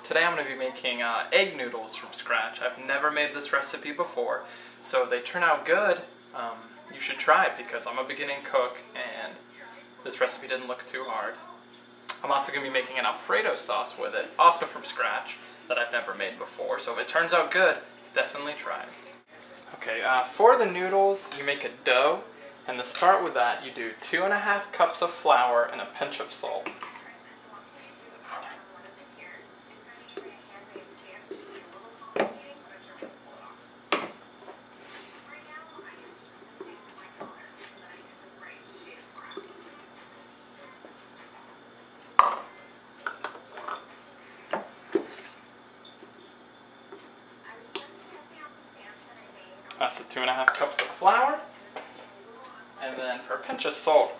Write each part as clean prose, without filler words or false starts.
Today I'm going to be making egg noodles from scratch. I've never made this recipe before, so if they turn out good, you should try it because I'm a beginning cook and this recipe didn't look too hard. I'm also going to be making an Alfredo sauce with it, also from scratch, that I've never made before, so if it turns out good, definitely try it. Okay, for the noodles, you make a dough, and to start with that, you do 2½ cups of flour and a pinch of salt. That's the 2½ cups of flour. And then for a pinch of salt,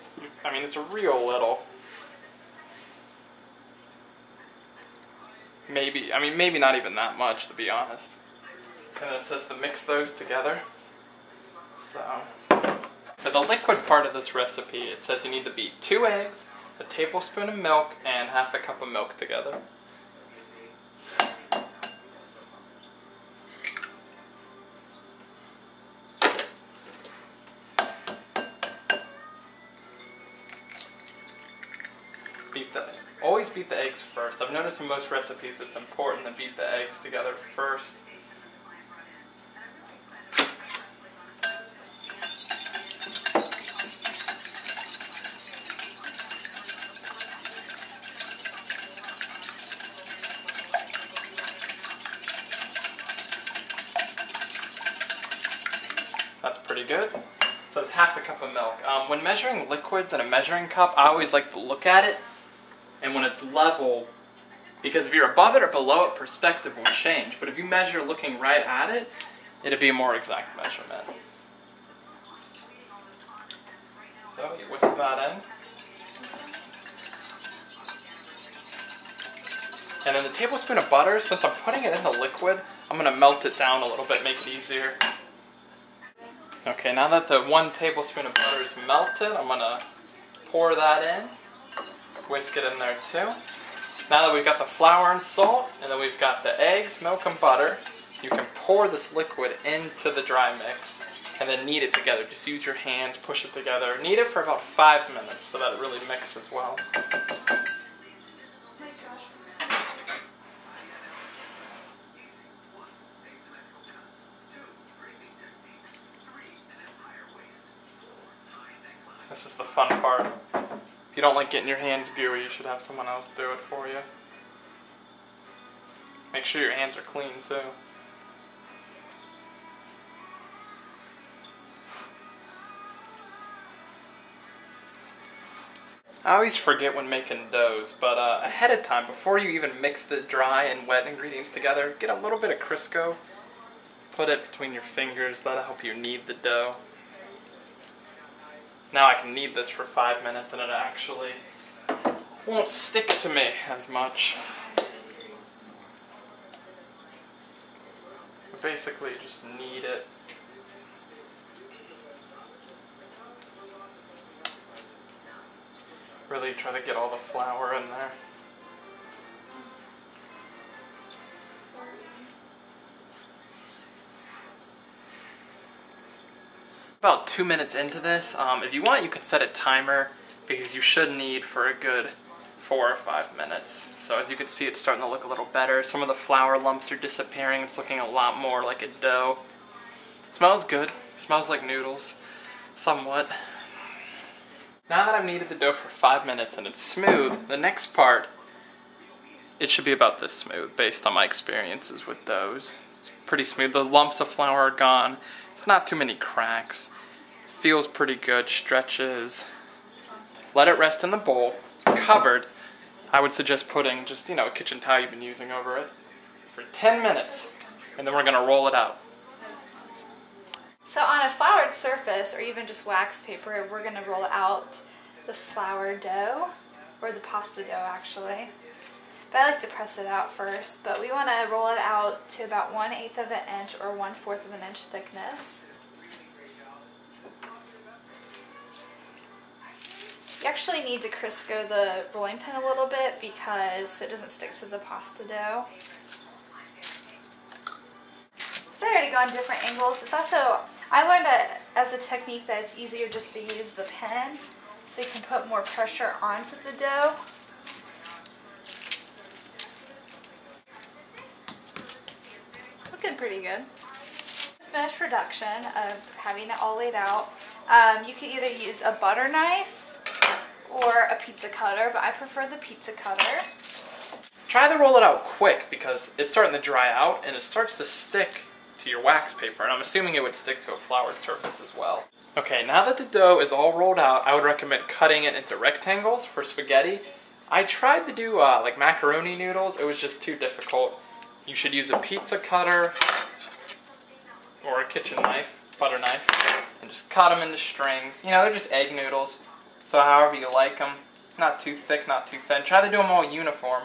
I mean it's a real little. Maybe not even that much, to be honest. And it says to mix those together. So, for the liquid part of this recipe, it says you need to beat 2 eggs, a tablespoon of milk, and ½ a cup of milk together. Always beat the eggs first. I've noticed in most recipes it's important to beat the eggs together first. That's pretty good. So it's ½ a cup of milk. When measuring liquids in a measuring cup, I always like to look at it. And when it's level, because if you're above it or below it, perspective will change. But if you measure looking right at it, it'll be a more exact measurement. So you whisk that in. And then the tablespoon of butter, since I'm putting it in the liquid, I'm going to melt it down a little bit, make it easier. Okay, now that the 1 tablespoon of butter is melted, I'm going to pour that in. Whisk it in there too. Now that we've got the flour and salt, and then we've got the eggs, milk, and butter, you can pour this liquid into the dry mix and then knead it together. Just use your hands, push it together. Knead it for about 5 minutes so that it really mixes well. This is the fun part. If you don't like getting your hands gooey, you should have someone else do it for you. Make sure your hands are clean too. I always forget when making doughs, but ahead of time, before you even mix the dry and wet ingredients together, get a little bit of Crisco, put it between your fingers, that'll help you knead the dough. Now I can knead this for 5 minutes and it actually won't stick to me as much. Basically just knead it. Really try to get all the flour in there. About 2 minutes into this, if you want you can set a timer because you should knead for a good 4 or 5 minutes. So as you can see, it's starting to look a little better. Some of the flour lumps are disappearing. It's looking a lot more like a dough. It smells good. It smells like noodles, somewhat. Now that I've kneaded the dough for 5 minutes and it's smooth, the next part, it should be about this smooth based on my experiences with doughs. It's pretty smooth. The lumps of flour are gone. It's not too many cracks. Feels pretty good, stretches. Let it rest in the bowl, covered. I would suggest putting just, a kitchen towel you've been using over it for 10 minutes, and then we're gonna roll it out. So on a floured surface, or even just wax paper, we're gonna roll out the flour dough, or the pasta dough actually. But I like to press it out first, but we want to roll it out to about 1/8 of an inch or 1/4 of an inch thickness. You actually need to Crisco the rolling pin a little bit because it doesn't stick to the pasta dough. It's better to go on different angles. It's also, I learned as a technique that it's easier just to use the pin so you can put more pressure onto the dough. Looking pretty good. Finished production of having it all laid out. You can either use a butter knife or a pizza cutter, but I prefer the pizza cutter. Try to roll it out quick because it's starting to dry out and it starts to stick to your wax paper, and I'm assuming it would stick to a floured surface as well. Okay, now that the dough is all rolled out, I would recommend cutting it into rectangles for spaghetti. I tried to do like macaroni noodles, it was just too difficult. You should use a pizza cutter or a kitchen knife, butter knife, and just cut them into strings. You know, they're just egg noodles, so however you like them. Not too thick, not too thin. Try to do them all uniform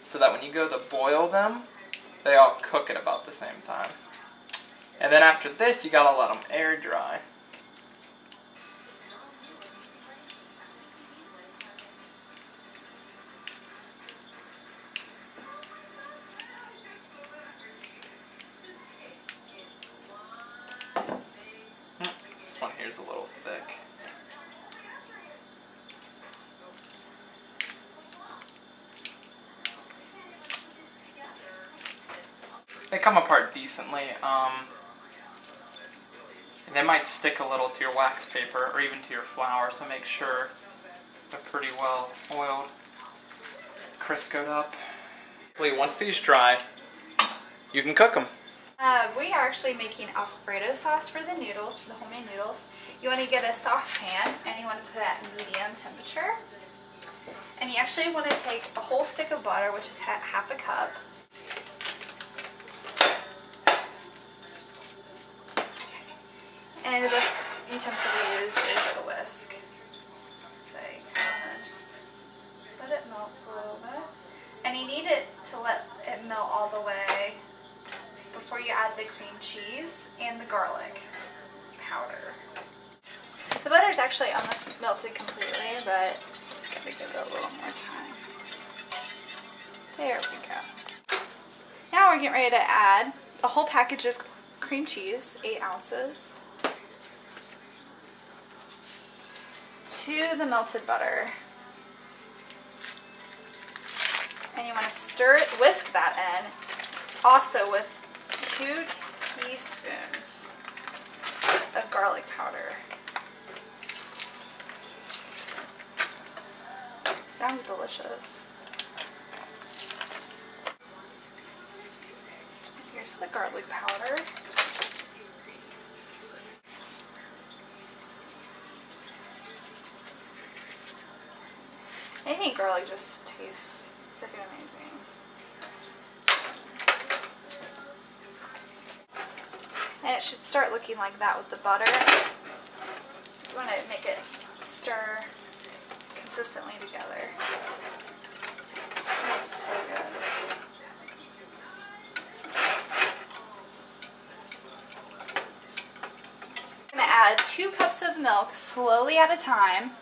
so that when you go to boil them, they all cook at about the same time. And then after this, you gotta let them air dry. This one here is a little thick. They come apart decently. And they might stick a little to your wax paper or even to your flour, so make sure they're pretty well oiled, Criscoed up. Once these dry, you can cook them. We are actually making Alfredo sauce for the noodles, for the homemade noodles. You want to get a saucepan and you want to put it at medium temperature. And you actually want to take a whole stick of butter, which is half a cup. And the best utensil to use is a whisk. So you kind of just let it melt a little bit. And you need it to let it melt all the way before you add the cream cheese and the garlic powder. The butter is actually almost melted completely, but gotta give it a little more time. There we go. Now we're getting ready to add a whole package of cream cheese, 8 ounces. To the melted butter. And you want to stir it, whisk that in, also with 2 teaspoons of garlic powder. Sounds delicious. Here's the garlic powder. I think garlic just tastes freaking amazing. And it should start looking like that with the butter. You want to make it stir consistently together. It smells so good. I'm going to add 2 cups of milk slowly at a time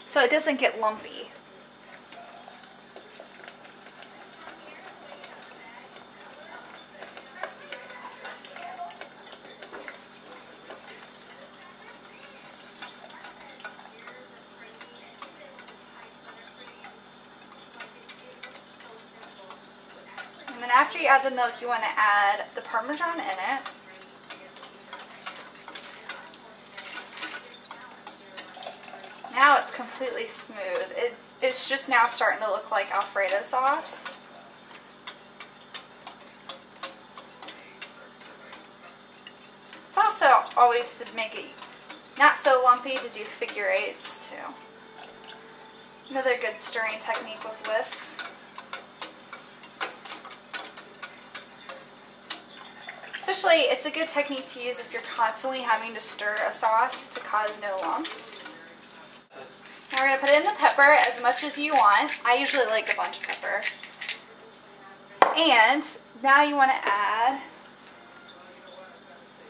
so it doesn't get lumpy. And then after you add the milk, you want to add the Parmesan in it. Now it's completely smooth. It's just now starting to look like Alfredo sauce. It's also always to make it not so lumpy to do figure eights too. Another good stirring technique with whisks. Especially, it's a good technique to use if you're constantly having to stir a sauce to cause no lumps. Now we're going to put in the pepper as much as you want. I usually like a bunch of pepper. And now you want to add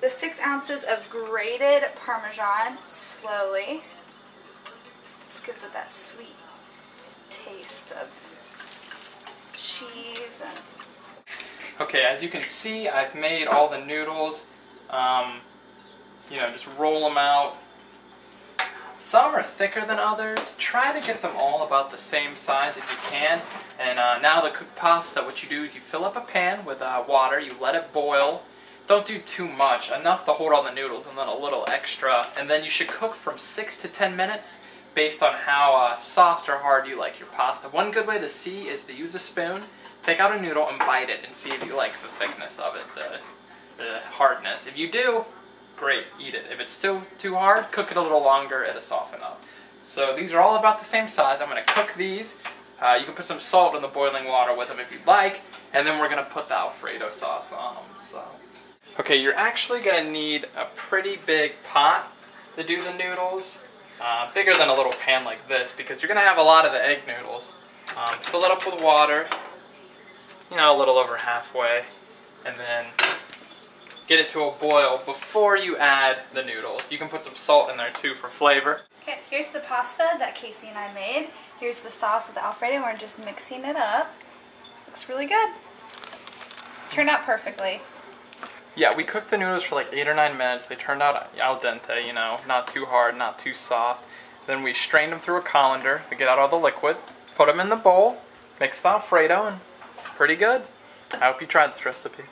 the 6 ounces of grated Parmesan slowly. It's gives it that sweet taste of cheese. And okay, as you can see, I've made all the noodles. You know, just roll them out. Some are thicker than others. Try to get them all about the same size if you can. And now the cooked pasta, what you do is you fill up a pan with water, you let it boil. Don't do too much, enough to hold all the noodles and then a little extra. And then you should cook from 6 to 10 minutes based on how soft or hard you like your pasta. One good way to see is to use a spoon, take out a noodle and bite it and see if you like the thickness of it, the hardness. If you do, great, eat it. If it's still too hard, cook it a little longer, it'll soften up. So these are all about the same size. I'm going to cook these. You can put some salt in the boiling water with them if you'd like, and then we're going to put the Alfredo sauce on them. So, okay, you're actually going to need a pretty big pot to do the noodles, bigger than a little pan like this, because you're going to have a lot of the egg noodles. Fill it up with water, you know, a little over halfway, and then get it to a boil before you add the noodles. You can put some salt in there too for flavor. okay, here's the pasta that Casey and I made. Here's the sauce with the Alfredo. We're just mixing it up. Looks really good. Turned out perfectly. Yeah, we cooked the noodles for like 8 or 9 minutes. They turned out al dente, you know, not too hard, not too soft. Then we strained them through a colander to get out all the liquid. Put them in the bowl, mixed the Alfredo, and pretty good. I hope you tried this recipe.